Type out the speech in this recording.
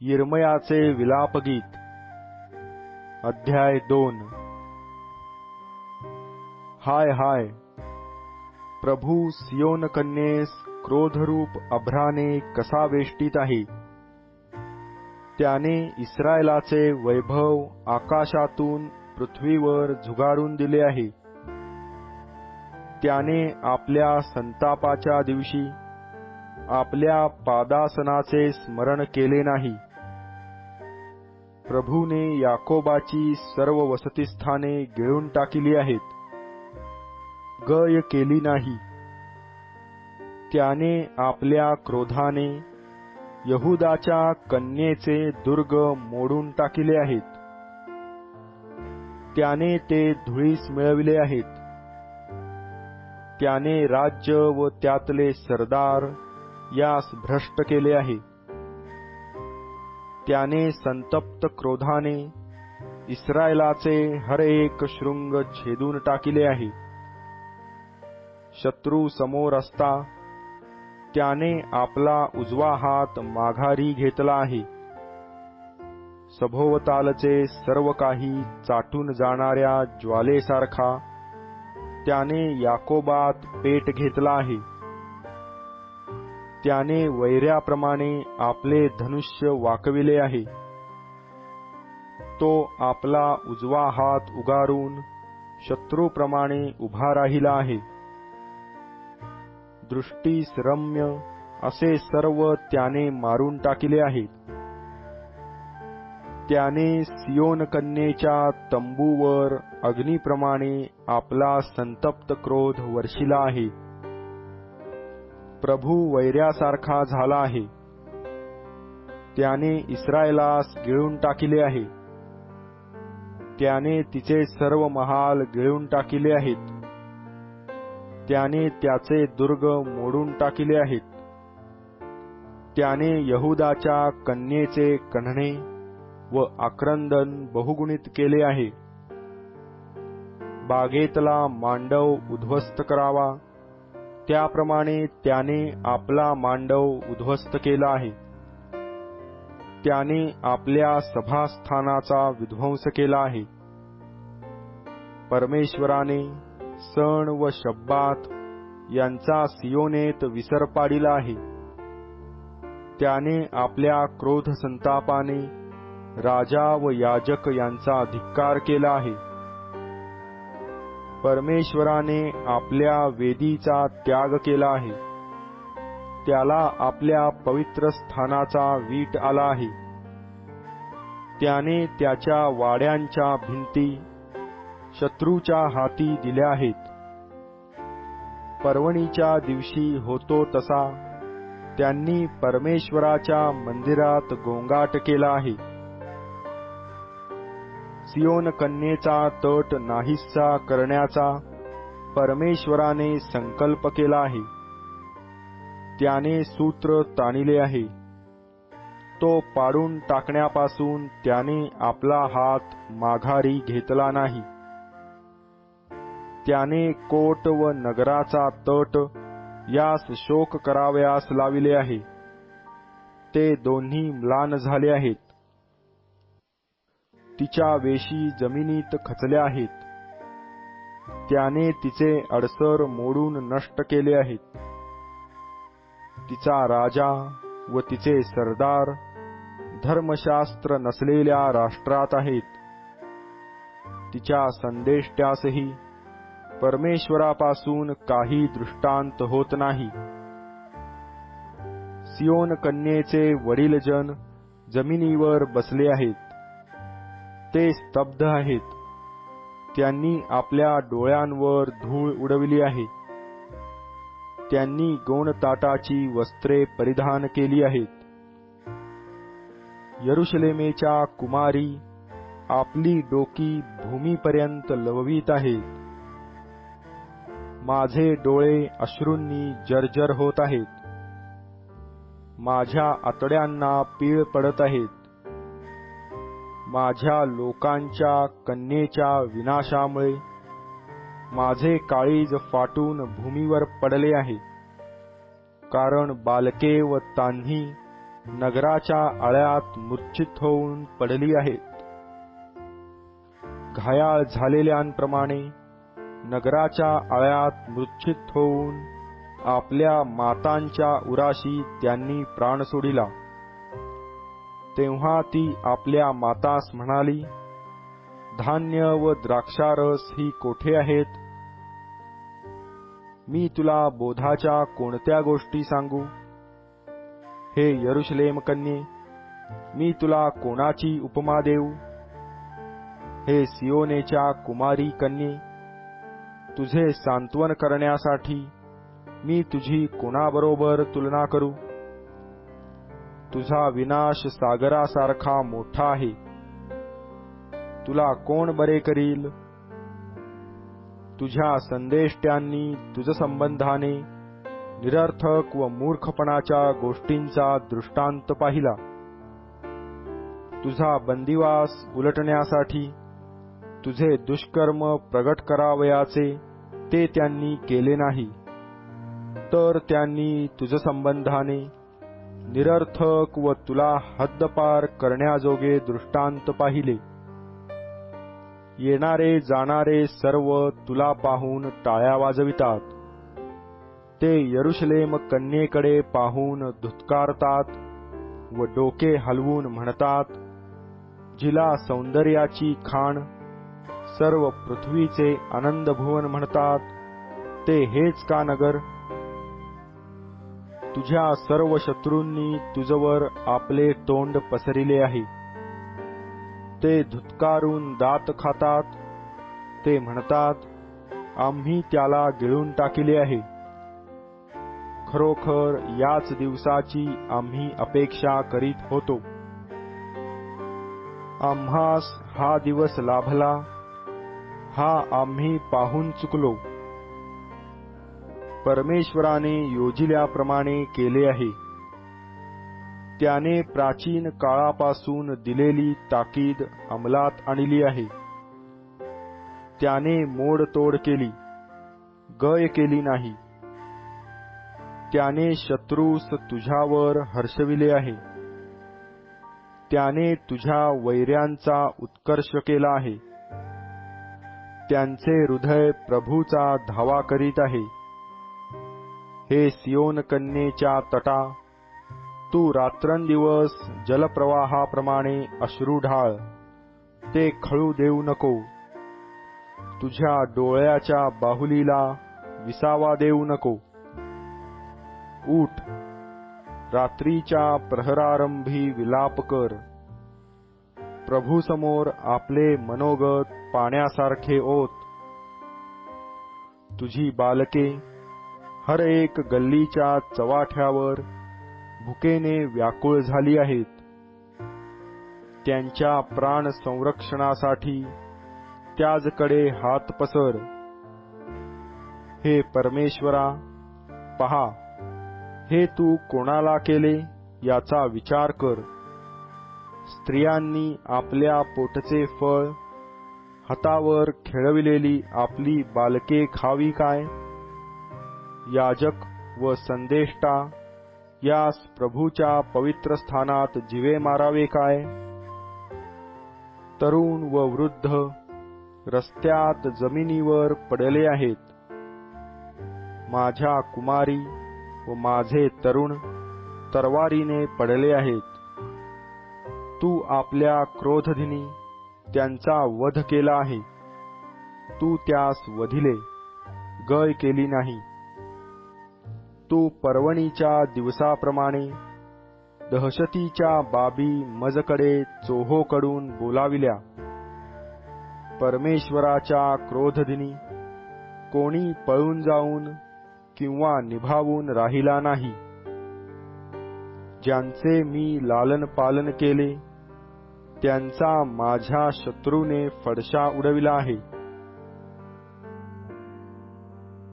यिर्मयाचे विलापगीत अध्याय 2। हाय हाय, प्रभू सियोन कन्येस क्रोधरूप अभ्राने कसा वेष्टीत आहे। त्याने इस्रायलाचे वैभव आकाशातून पृथ्वीवर झुगारून दिले आहे। त्याने आपल्या संतापाच्या दिवशी आपल्या पादासनाचे स्मरण केले नाही। प्रभूने याकोबाची सर्व वसतिस्थाने गिळून टाकली आहेत, गय केली नाही। त्याने आपल्या क्रोधाने यहूदाच्या कन्येचे दुर्ग मोडून टाकले आहेत। त्याने ते धुळीस मिळविले आहेत। त्याने राज्य व त्यातले सरदार यास भ्रष्ट केले आहे। त्याने संतप्त क्रोधाने इस्रायलाचे हर एक शृंग छेदून टाकले आहे। शत्रू समोर असता त्याने आपला उजवा हात माघारी घेतला आहे। सभोवतालचे सर्व काही चाटून जाणाऱ्या ज्वालेसारखा त्याने याकोबात पेट घेतला आहे। त्याने वैऱ्याप्रमाणे आपले धनुष्य वाकविले आहे। तो आपला उजवा हात उगारून शत्रूप्रमाणे उभा राहिला आहे। दृष्टीस रम्य असे सर्व त्याने मारून टाकले आहे। त्याने सियोन कन्येच्या तंबूवर अग्नीप्रमाणे आपला संतप्त क्रोध वर्षिला आहे। प्रभू वैऱ्यासारखा झाला आहे। त्याने इस्रायलास गिळून टाकले आहे। त्याने तिचे सर्व महाल गिळून टाकले आहेत। त्याने त्याचे दुर्ग मोडून टाकले आहेत। त्याने यहूदाच्या कन्येचे कण्हणे व आक्रंदन बहुगुणित केले आहे। बागेतला मांडव उद्ध्वस्त करावा त्याप्रमाणे त्याने आपला मांडव उद्ध्वस्त केला आहे। त्याने आपल्या सभास्थानाचा विध्वंस केला आहे। परमेश्वराने सण व शब्बात यांचा सियोनेत विसर पाडिला आहे। त्याने आपल्या क्रोध संतापाने राजा व याजक यांचा धिक्कार केला आहे। परमेश्वराने आपल्या वेदीचा त्याग केला आहे। त्याला आपल्या पवित्र स्थानाचा वीट आला आहे। त्याने त्याच्या वाड्यांच्या भिंती शत्रूच्या हाती दिल्या आहेत। पर्वणीच्या दिवशी होतो तसा त्यांनी परमेश्वराच्या मंदिरात गोंगाट केला आहे। सियोन कन्येचा तट नाहीसा करण्याचा परमेश्वराने संकल्प केला आहे। त्याने सूत्र ताणिले आहे। तो पाडून टाकण्यापासून त्याने आपला हात माघारी घेतला नाही। त्याने कोट व नगराचा तट यास शोक करावयास लाविले आहे। ते दोन्ही म्लान झाले आहेत। तिच्या वेशी जमिनीत खचल्या आहेत। त्याने तिचे अडसर मोडून नष्ट केले आहेत। तिचा राजा व तिचे सरदार धर्मशास्त्र नसलेल्या राष्ट्रात आहेत। तिच्या संदेष्ट्यासही परमेश्वरापासून काही दृष्टांत होत नाही। सियोन कन्येचे वडीलजन जमिनीवर बसले आहेत। ते स्तब्ध आहेत। त्यांनी आपल्या डोळ्यांवर धूळ उडविली आहे। त्यांनी गोणताटाची वस्त्रे परिधान केली आहेत। यरुशलेमेच्या कुमारी आपली डोकी भूमीपर्यंत लववीत आहेत। माझे डोळे अश्रूंनी जर्जर होत आहेत। माझ्या आतड्यांना पीळ पडत आहेत। माझ्या लोकांच्या कन्येच्या विनाशामुळे माझे काळीज फाटून भूमीवर पडले आहे। कारण बालके व तान्ही नगराच्या आळ्यात मूर्छित होऊन पडली आहेत. घायाळ झालेल्यांप्रमाणे नगराच्या आळ्यात मूर्छित होऊन आपल्या मातांच्या उराशी त्यांनी प्राण सोडिला. तेव्हा ती आपल्या मातास म्हणाली, धान्य व द्राक्षारस ही कोठे आहेत? मी तुला बोधाच्या कोणत्या गोष्टी सांगू? हे यरुशलेम कन्ये, मी तुला कोणाची उपमा देऊ? हे सियोनेच्या कुमारी कन्ये, तुझे सांत्वन करण्यासाठी मी तुझी कोणाबरोबर तुलना करू? तुझा विनाश सागरासारखा मोठा आहे. तुला कोण बरे करील? तुझ्या संदेष्ट्यांनी तुझ संबंधाने निरर्थक व मूर्खपणाच्या गोष्टींचा दृष्टांत पाहिला. तुझा बंदिवास उलटण्यासाठी तुझे दुष्कर्म प्रगट करावयाचे ते त्यांनी केले नाही, तर त्यांनी तुझ संबंधाने निरर्थक व तुला हद्दपार करण्याजोगे दृष्टांत पाहिले. येणारे जाणारे सर्व तुला पाहून टाळ्या वाजवितात. ते यरुशलेम कन्येकडे पाहून धुत्कारतात व डोके हलवून म्हणतात, जिला सौंदर्याची खाण, सर्व पृथ्वीचे आनंदभुवन म्हणतात, ते हेच का नगर? तुझ्या सर्व शत्रूंनी तुझवर आपले तोंड पसरिले आहे. ते धुत्कारून दात खातात. ते म्हणतात, आम्ही त्याला गिळून टाकिले आहे. खरोखर याच दिवसाची आम्ही अपेक्षा करीत होतो. आम्हास हा दिवस लाभला, हा आम्ही पाहून चुकलो. परमेश्वराने योजिल्याप्रमाणे केले आहे. त्याने प्राचीन काळापासून दिलेली ताकीद अंमलात आणली आहे. त्याने मोडतोड केली, गय केली नाही. त्याने शत्रूस तुझ्यावर हर्षविले आहे. त्याने तुझ्या वैऱ्यांचा उत्कर्ष केला आहे. त्यांचे हृदय प्रभूचा धावा करीत आहे. हे सियोन कन्येच्या तटा, तू रात्रंदिवस जलप्रवाहाप्रमाणे अश्रू ढाळ, ते खळू देऊ नको. तुझ्या डोळ्याच्या बाहुलीला विसावा देऊ नको. उठ, रात्रीच्या प्रहरारंभी विलाप कर. प्रभूसमोर आपले मनोगत पाण्यासारखे ओत. तुझी बालके हर एक गल्लीच्या चवाठ्यावर भुकेने व्याकुळ झाली आहेत. त्यांच्या प्राण संरक्षणासाठी त्याजकडे हात पसर. हे परमेश्वरा, पहा, हे तू कोणाला केले याचा विचार कर. स्त्रियांनी आपल्या पोटचे फळ, हातावर खेळविलेली आपली बालके खावी काय? याजक व संदेष्टा यास प्रभूच्या पवित्र स्थानात जीवे मारावे काय? तरुण व वृद्ध रस्त्यात जमिनीवर पडले आहेत. माझ्या कुमारी व माझे तरुण तरवारीने पडले आहेत. तू आपल्या क्रोधदिनी त्यांचा वध केला आहे. तू त्यास वधिले, गय केली नाही. तू पर्वणीच्या दिवसाप्रमाणे दहशतीच्या बाबी मजकडे चोहोकडून बोलाविल्या. परमेश्वराच्या क्रोधदिनी कोणी पळून जाऊन किंवा निभावून राहिला नाही. ज्यांचे मी लालन पालन केले त्यांचा माझ्या शत्रूने फडशा उडविला आहे.